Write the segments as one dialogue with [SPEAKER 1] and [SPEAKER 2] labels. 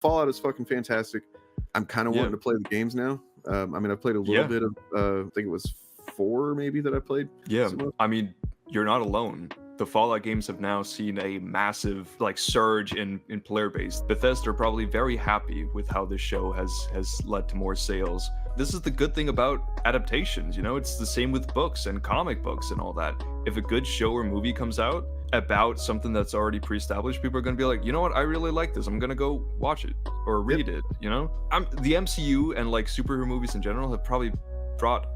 [SPEAKER 1] Fallout is fucking fantastic. I'm kind of
[SPEAKER 2] Yeah.
[SPEAKER 1] wanting to play the games now. I mean, I played a little
[SPEAKER 2] Yeah.
[SPEAKER 1] bit of, I think it was 4 maybe that I played.
[SPEAKER 2] Yeah,
[SPEAKER 1] Some of-
[SPEAKER 2] I mean, you're not alone. The Fallout games have now seen a massive surge in player base. Bethesda are probably very happy with how this show has led to more sales. This is the good thing about adaptations, you know? It's the same with books and comic books and all that. If a good show or movie comes out about something that's already pre-established, people are going to be like, you know what, I really like this, I'm going to go watch it or read it, you know? The MCU and superhero movies in general have probably brought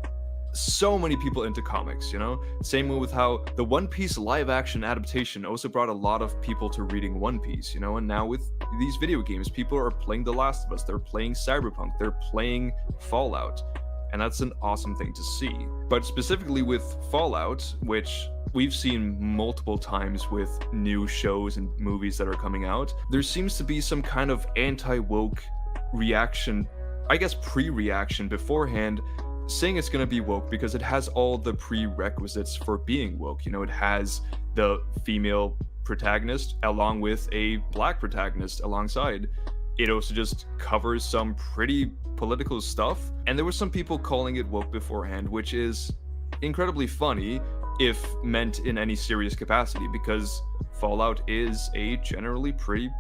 [SPEAKER 2] so many people into comics, you know? Same with how the One Piece live action adaptation also brought a lot of people to reading One Piece, you know? And now with these video games, people are playing The Last of Us, they're playing Cyberpunk, they're playing Fallout. And that's an awesome thing to see. But specifically with Fallout, which we've seen multiple times with new shows and movies that are coming out, there seems to be some kind of anti-woke reaction, I guess pre-reaction beforehand, saying it's going to be woke because it has all the prerequisites for being woke. You know, it has the female protagonist along with a black protagonist alongside. It also just covers some pretty political stuff, and there were some people calling it woke beforehand, which is incredibly funny if meant in any serious capacity, because Fallout is a generally pretty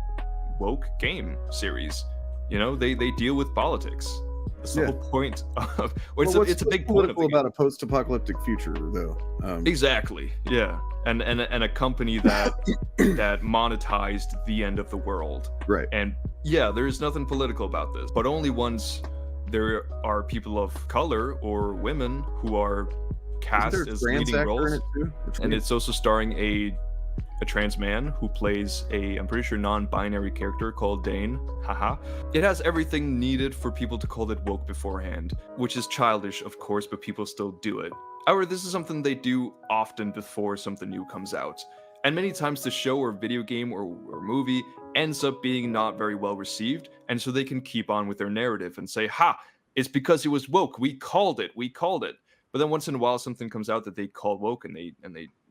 [SPEAKER 2] woke game series. You know, they deal with politics. That's the whole point of, it's a big point of the game.
[SPEAKER 1] About a post-apocalyptic future, though.
[SPEAKER 2] Exactly, yeah, and a company that that monetized the end of the world,
[SPEAKER 1] right?
[SPEAKER 2] And yeah, there's nothing political about this, but only once there are people of color or women who are cast as leading roles, and it's also starring a trans man who plays I'm pretty sure non-binary character called Dane. Haha. It has everything needed for people to call it woke beforehand, which is childish, of course, but people still do it. However, this is something they do often before something new comes out. And many times the show or video game or movie ends up being not very well received, and so they can keep on with their narrative and say, ha, it's because it was woke, we called it. But then once in a while something comes out that they call woke and they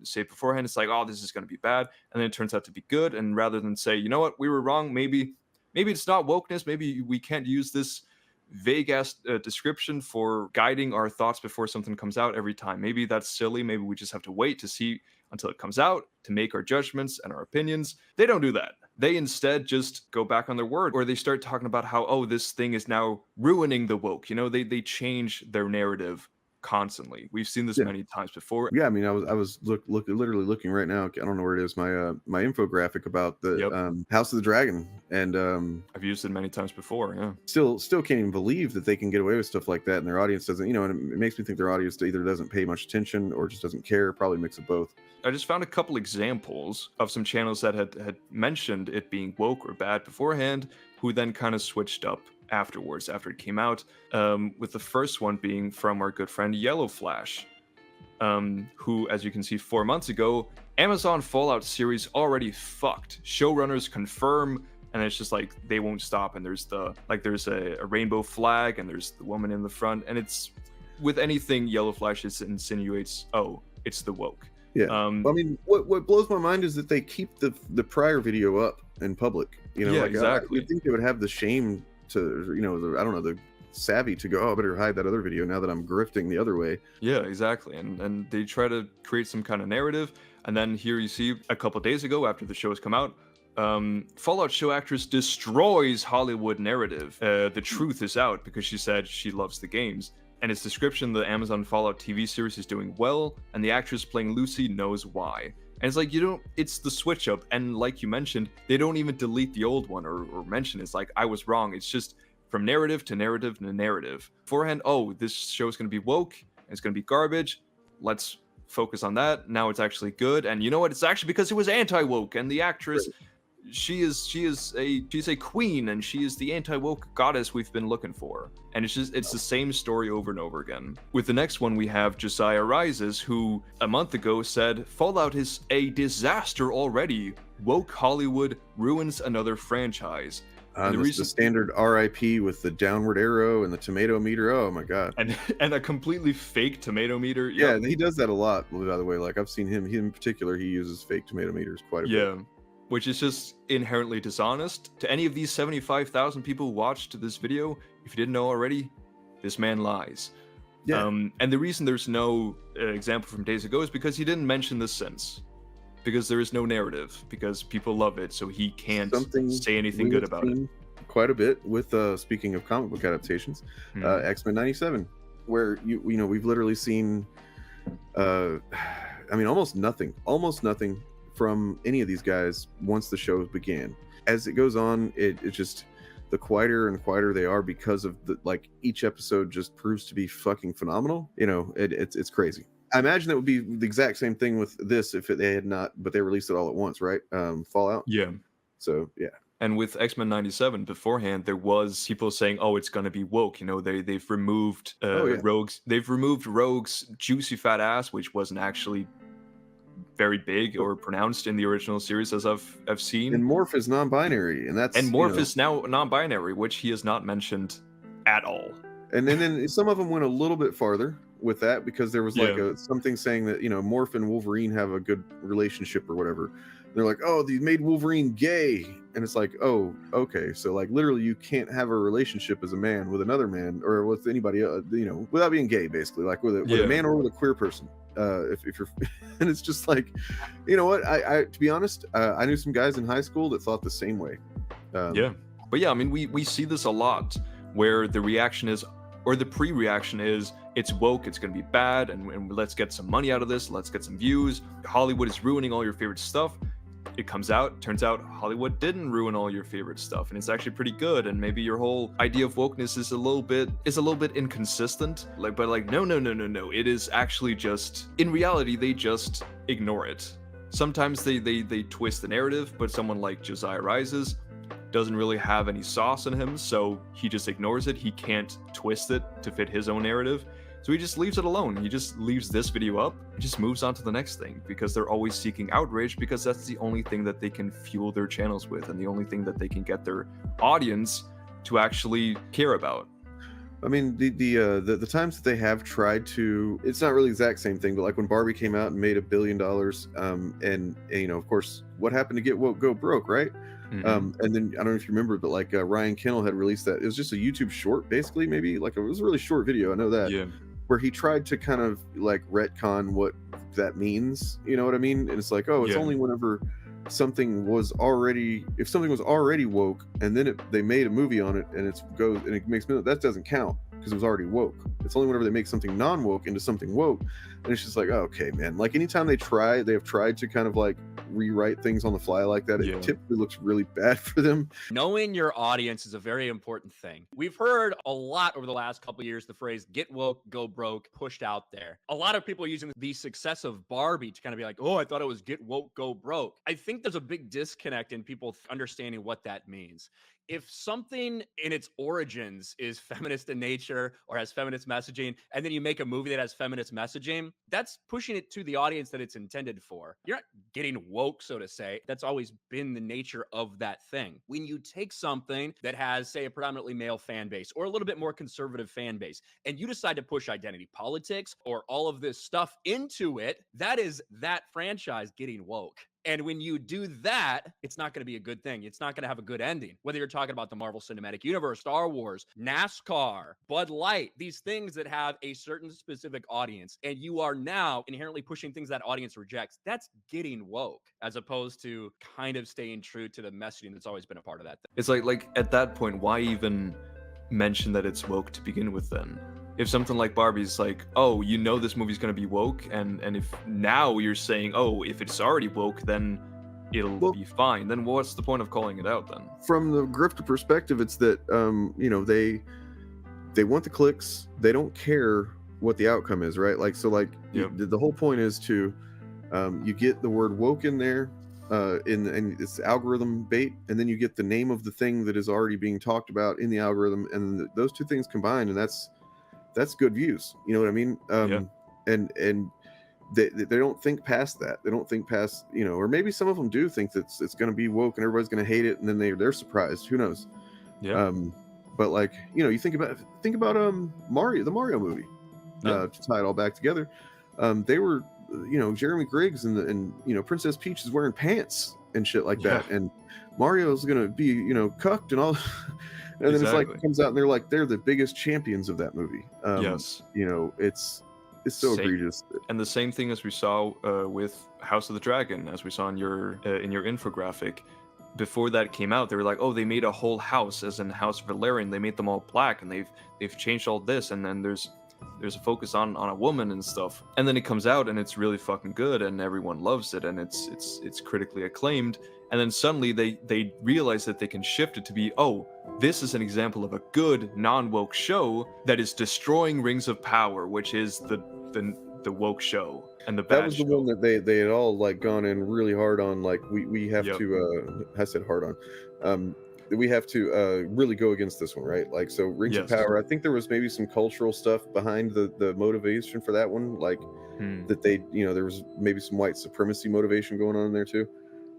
[SPEAKER 2] say beforehand, it's like, oh, this is going to be bad, and then it turns out to be good. And rather than say, you know what, we were wrong, maybe it's not wokeness, maybe we can't use this vague ass description for guiding our thoughts before something comes out every time. Maybe that's silly, maybe we just have to wait to see until it comes out to make our judgments and our opinions. They don't do that. They instead just go back on their word, or they start talking about how, oh, this thing is now ruining the woke. You know, they change their narrative constantly. We've seen this many times before.
[SPEAKER 1] Yeah, I mean, I was literally looking right now. I don't know where it is. My infographic about the House of the Dragon, and
[SPEAKER 2] I've used it many times before. Yeah,
[SPEAKER 1] still can't even believe that they can get away with stuff like that, and their audience doesn't. You know, and it makes me think their audience either doesn't pay much attention or just doesn't care. Probably a mix of both.
[SPEAKER 2] I just found a couple examples of some channels that had mentioned it being woke or bad beforehand, who then kind of switched up afterwards, after it came out, with the first one being from our good friend YellowFlash, who, as you can see, 4 months ago, Amazon Fallout series already fucked. Showrunners confirm, and it's just like they won't stop. And there's a rainbow flag, and there's the woman in the front, and it's with anything YellowFlash insinuates, oh, it's the woke.
[SPEAKER 1] Yeah, I mean, what blows my mind is that they keep the prior video up in public. You know,
[SPEAKER 2] exactly.
[SPEAKER 1] You'd think they would have the shame to, you know, the savvy to go, oh, I better hide that other video now that I'm grifting the other way.
[SPEAKER 2] Yeah, exactly. And they try to create some kind of narrative, and then here you see a couple days ago, after the show has come out, Fallout show actress destroys Hollywood narrative. The truth is out because she said she loves the games. And its description, the Amazon Fallout TV series is doing well, and the actress playing Lucy knows why. And it's like, it's the switch up, and like you mentioned, they don't even delete the old one or mention it's like, I was wrong. It's just from narrative to narrative to narrative. Beforehand, oh, this show is going to be woke, and it's going to be garbage. Let's focus on that. Now it's actually good, and you know what? It's actually because it was anti-woke, and the actress... Right. She's a queen, and she is the anti-woke goddess we've been looking for. And it's the same story over and over again. With the next one, we have Josiah Rises, who a month ago said, Fallout is a disaster already. Woke Hollywood ruins another franchise.
[SPEAKER 1] The standard RIP with the downward arrow and the tomato meter. Oh my god!
[SPEAKER 2] And a completely fake tomato meter.
[SPEAKER 1] Yeah, he does that a lot. By the way, like I've seen him in particular, he uses fake tomato meters quite a bit.
[SPEAKER 2] Yeah. which is just inherently dishonest. To any of these 75,000 people who watched this video, if you didn't know already, this man lies.
[SPEAKER 1] Yeah.
[SPEAKER 2] And the reason there's no example from days ago is because he didn't mention this since. Because there is no narrative, because people love it, so he can't say anything good about it.
[SPEAKER 1] Quite a bit with speaking of comic book adaptations, X-Men 97, where we've literally seen almost nothing from any of these guys once the show began. As it goes on, it's just the quieter and quieter they are, because of each episode just proves to be fucking phenomenal. It's crazy. I imagine that would be the exact same thing with this if they had not, but they released it all at once, right? Fallout.
[SPEAKER 2] Yeah.
[SPEAKER 1] So yeah.
[SPEAKER 2] And with X-Men 97 beforehand, there was people saying, "Oh, it's gonna be woke." They've removed Rogue's. They've removed Rogue's juicy fat ass, which wasn't actually very big or pronounced in the original series, as I've seen.
[SPEAKER 1] And Morph is non-binary, and
[SPEAKER 2] Morph is now non-binary, which he has not mentioned at all.
[SPEAKER 1] And then some of them went a little bit farther with that, because there was something saying that Morph and Wolverine have a good relationship or whatever. They're like, oh, they made Wolverine gay, and it's like, oh, okay, so literally you can't have a relationship as a man with another man or with anybody without being gay, basically, with a man or with a queer person. If you're and it's just like, what, I to be honest, I knew some guys in high school that thought the same way.
[SPEAKER 2] But yeah, we see this a lot, where the reaction is, or the pre-reaction is, it's woke, it's going to be bad, and let's get some money out of this, let's get some views. Hollywood is ruining all your favorite stuff. It turns out Hollywood didn't ruin all your favorite stuff, and it's actually pretty good, and maybe your whole idea of wokeness is a little bit inconsistent. No. It is actually just, in reality, they just ignore it. Sometimes they twist the narrative, but someone like Josiah Rises doesn't really have any sauce in him, so he just ignores it. He can't twist it to fit his own narrative. So he just leaves it alone. He just leaves this video up and just moves on to the next thing, because they're always seeking outrage, because that's the only thing that they can fuel their channels with, and the only thing that they can get their audience to actually care about.
[SPEAKER 1] The times that they have tried to, it's not really the exact same thing, but when Barbie came out and made $1 billion, and of course, what happened to Get Woke Go Broke, right? And then I don't know if you remember, but Ryan Kennel had released that. It was just a YouTube short, basically, maybe it was a really short video. I know that. Yeah. Where he tried to kind of retcon what that means. You know what I mean? And it's it's only whenever something was already woke, and then they made a movie on it, and it makes me, that doesn't count because it was already woke. It's only whenever they make something non-woke into something woke, and it's just okay, man. Anytime they have tried to kind of rewrite things on the fly like that, it typically looks really bad for them.
[SPEAKER 3] Knowing your audience is a very important thing. We've heard a lot over the last couple of years the phrase "get woke, go broke" pushed out there. A lot of people are using the success of Barbie to kind of be like, oh, I thought it was "get woke, go broke." I think there's a big disconnect in people understanding what that means. If something in its origins is feminist in nature or has feminist messaging, and then you make a movie that has feminist messaging, that's pushing it to the audience that it's intended for. You're not getting woke, so to say. That's always been the nature of that thing. When you take something that has, say, a predominantly male fan base or a little bit more conservative fan base, and you decide to push identity politics or all of this stuff into it, that is that franchise getting woke. And when you do that, it's not going to be a good thing. It's not going to have a good ending. Whether you're talking about the Marvel Cinematic Universe, Star Wars, NASCAR, Bud Light, these things that have a certain specific audience, and you are now inherently pushing things that audience rejects, that's getting woke, as opposed to kind of staying true to the messaging that's always been a part of that thing.
[SPEAKER 2] It's like at that point, why even mention that it's woke to begin with then? If something like Barbie's oh, this movie's going to be woke, and if now you're saying, oh, if it's already woke, then it'll be fine, then what's the point of calling it out then?
[SPEAKER 1] From the grifter perspective, it's that, they want the clicks. They don't care what the outcome is, right? The whole point is to, you get the word woke in there, and it's algorithm bait, and then you get the name of the thing that is already being talked about in the algorithm, and those two things combined, and that's good views. You know what I mean? And they don't think past that. They don't think past, or maybe some of them do think that it's going to be woke and everybody's going to hate it, and then they're surprised. Who knows? Yeah. But you think about Mario, the Mario movie, to tie it all back together. They were, Jeremy Griggs and Princess Peach is wearing pants and shit like that, and Mario's gonna be, you know, cucked and all. And then it's like, it comes out and they're the biggest champions of that movie.
[SPEAKER 2] Yes.
[SPEAKER 1] You know, it's so egregious.
[SPEAKER 2] And the same thing as we saw with House of the Dragon, as we saw in your infographic. Before that came out, they were like, oh, they made a whole house, as in House of Valerian. They made them all black, and they've changed all this, and then there's a focus on a woman and stuff. And then it comes out and it's really fucking good, and everyone loves it, and it's critically acclaimed. And then suddenly they realize that they can shift it to be, oh, this is an example of a good non-woke show that is destroying Rings of Power, which is the woke show and the bad
[SPEAKER 1] that was the
[SPEAKER 2] show.
[SPEAKER 1] one that they had all like gone in really hard on. Like we have to I said hard on. We have to really go against this one, right? Like, so Rings of Power, I think there was maybe some cultural stuff behind the motivation for that one, like that they, you know, there was maybe some white supremacy motivation going on in there too.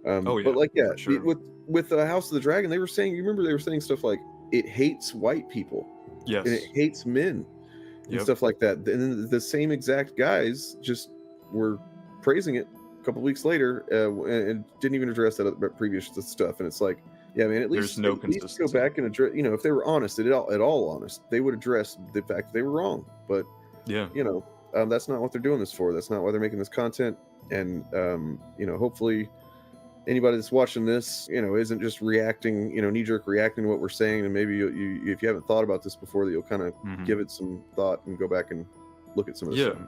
[SPEAKER 1] But like, sure. with House of the Dragon, they were saying, you remember they were saying stuff like it hates white people, and it hates men, and stuff like that. And then the same exact guys just were praising it a couple weeks later, and didn't even address that previous stuff. And it's like, yeah, man, at least go back and address, you know, if they were honest, at all honest, they would address the fact that they were wrong. But you know, that's not what they're doing this for. That's not why they're making this content. And you know, hopefully anybody that's watching this, you know, isn't just reacting, you know, knee-jerk reacting to what we're saying, and maybe you if you haven't thought about this before, that you'll kind of give it some thought and go back and look at some of this stuff.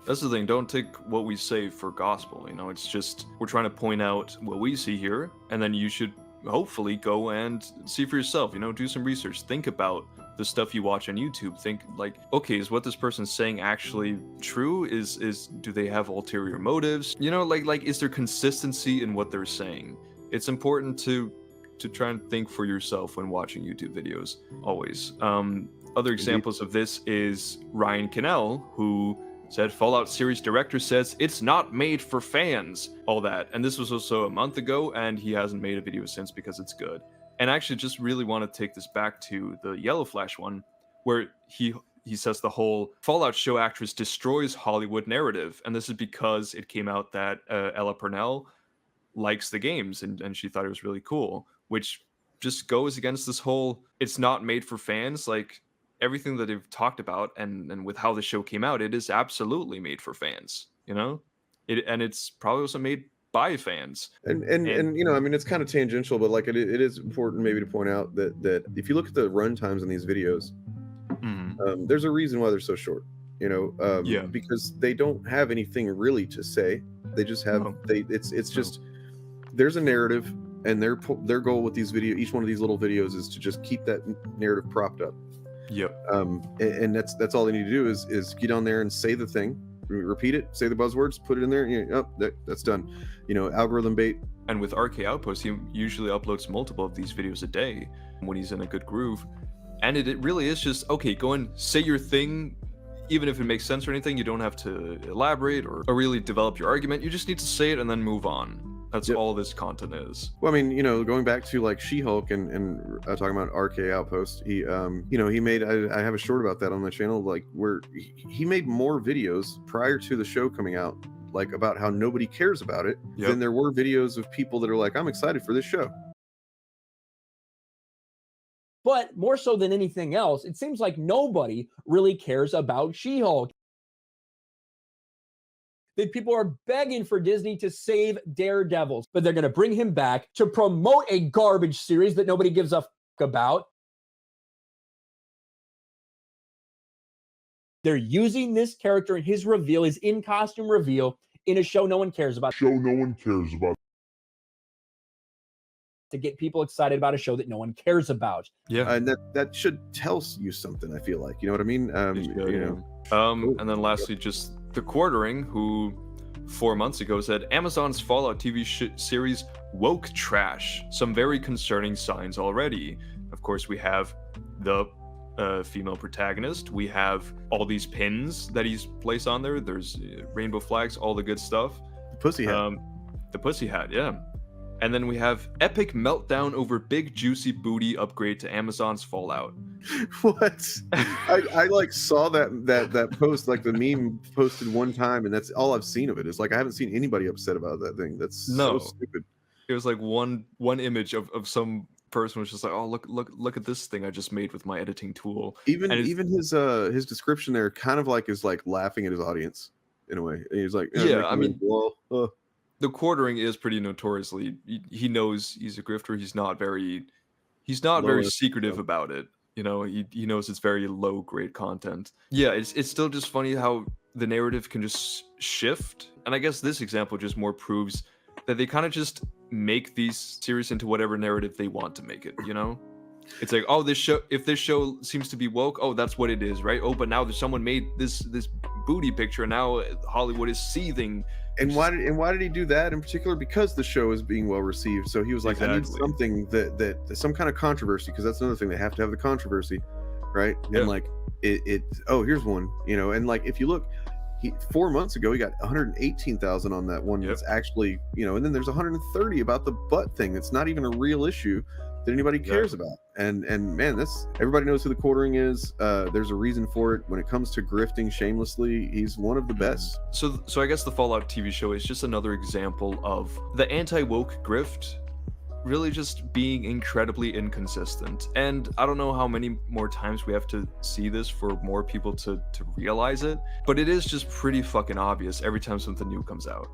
[SPEAKER 2] That's the thing. Don't take what we say for gospel. You know, it's just, we're trying to point out what we see here, and then you should hopefully go and see for yourself. You know, do some research. Think about the stuff you watch on YouTube. Think like, okay, is what this person's saying actually true? Do they have ulterior motives? You know, like is there consistency in what they're saying? It's important to try and think for yourself when watching YouTube videos, always. Other examples of this is Ryan Cannell, who said Fallout series director says it's not made for fans, all that. And this was also a month ago, and he hasn't made a video since because it's good. And I actually just really want to take this back to the YellowFlash one, where he says the whole Fallout show actress destroys Hollywood narrative. And this is because it came out that Ella Purnell likes the games, and she thought it was really cool, which just goes against this whole, it's not made for fans. Like, everything that they've talked about and with how the show came out, it is absolutely made for fans, you know? And it's probably also made by fans.
[SPEAKER 1] And you know, I mean, it's kind of tangential, but like it is important maybe to point out that if you look at the run times in these videos, there's a reason why they're so short, you know, because they don't have anything really to say. They just have, it's just, there's a narrative, and their goal with these each one of these little videos is to just keep that narrative propped up. And that's all they need to do is get on there and say the thing, repeat it, say the buzzwords, put it in there, and that's done. You know, algorithm bait. And
[SPEAKER 2] with RK Outpost, he usually uploads multiple of these videos a day when he's in a good groove. And it really is just, okay, go and say your thing, even if it makes sense or anything. You don't have to elaborate or really develop your argument. You just need to say it and then move on. That's all this content is.
[SPEAKER 1] Well, I mean, you know, going back to like She-Hulk and talking about RK Outpost, he, you know, he made, I have a short about that on the channel, like where he made more videos prior to the show coming out, like about how nobody cares about it, than there were videos of people that are like, I'm excited for this show.
[SPEAKER 3] But more so than anything else, it seems like nobody really cares about She-Hulk. That people are begging for Disney to save Daredevil, but they're going to bring him back to promote a garbage series that nobody gives a fuck about. They're using this character and his reveal, his in-costume reveal, in a show no one cares about. To get people excited about a show that no one cares about.
[SPEAKER 1] Yeah, and that should tell you something, I feel like. You know what I mean? You know.
[SPEAKER 2] And then lastly, just The Quartering, who 4 months ago said Amazon's Fallout TV series woke trash. Some very concerning signs already. Of course, we have the female protagonist. We have all these pins that he's placed on there. There's rainbow flags, all the good stuff.
[SPEAKER 1] The pussy hat.
[SPEAKER 2] The pussy hat, yeah. And then we have epic meltdown over big juicy booty upgrade to Amazon's Fallout.
[SPEAKER 1] What? I like saw that post, like the meme posted one time, and that's all I've seen of it. It's like I haven't seen anybody upset about that thing. That's so stupid.
[SPEAKER 2] It was like one image of some person was just like, oh, look at this thing I just made with my editing tool.
[SPEAKER 1] Even
[SPEAKER 2] And
[SPEAKER 1] even his description there kind of like is like laughing at his audience in a way. And he's like,
[SPEAKER 2] yeah, I mean,
[SPEAKER 1] well,
[SPEAKER 2] the quartering is pretty notoriously, he knows he's a grifter. He's not very secretive about it. You know, he knows it's very low grade content. Yeah, it's still just funny how the narrative can just shift. And I guess this example just more proves that they kind of just make these series into whatever narrative they want to make it, you know? It's like, oh, if this show seems to be woke, oh, that's what it is, right? Oh, but now there's someone made this booty picture, and now Hollywood is seething.
[SPEAKER 1] And why did he do that in particular? Because the show is being well received. So he was like,
[SPEAKER 2] exactly.
[SPEAKER 1] I need something that some kind of controversy, because that's another thing, they have to have the controversy, right?
[SPEAKER 2] Yeah.
[SPEAKER 1] And like oh, here's one, you know, and like if you look, 4 months ago he got 118,000 on that one. That's actually, you know, and then there's 130 about the butt thing. It's not even a real issue that anybody cares about. And man, that's, everybody knows who the quartering is. There's a reason for it. When it comes to grifting shamelessly, he's one of the best.
[SPEAKER 2] So I guess the Fallout TV show is just another example of the anti-woke grift really just being incredibly inconsistent. And I don't know how many more times we have to see this for more people to realize it, but it is just pretty fucking obvious every time something new comes out.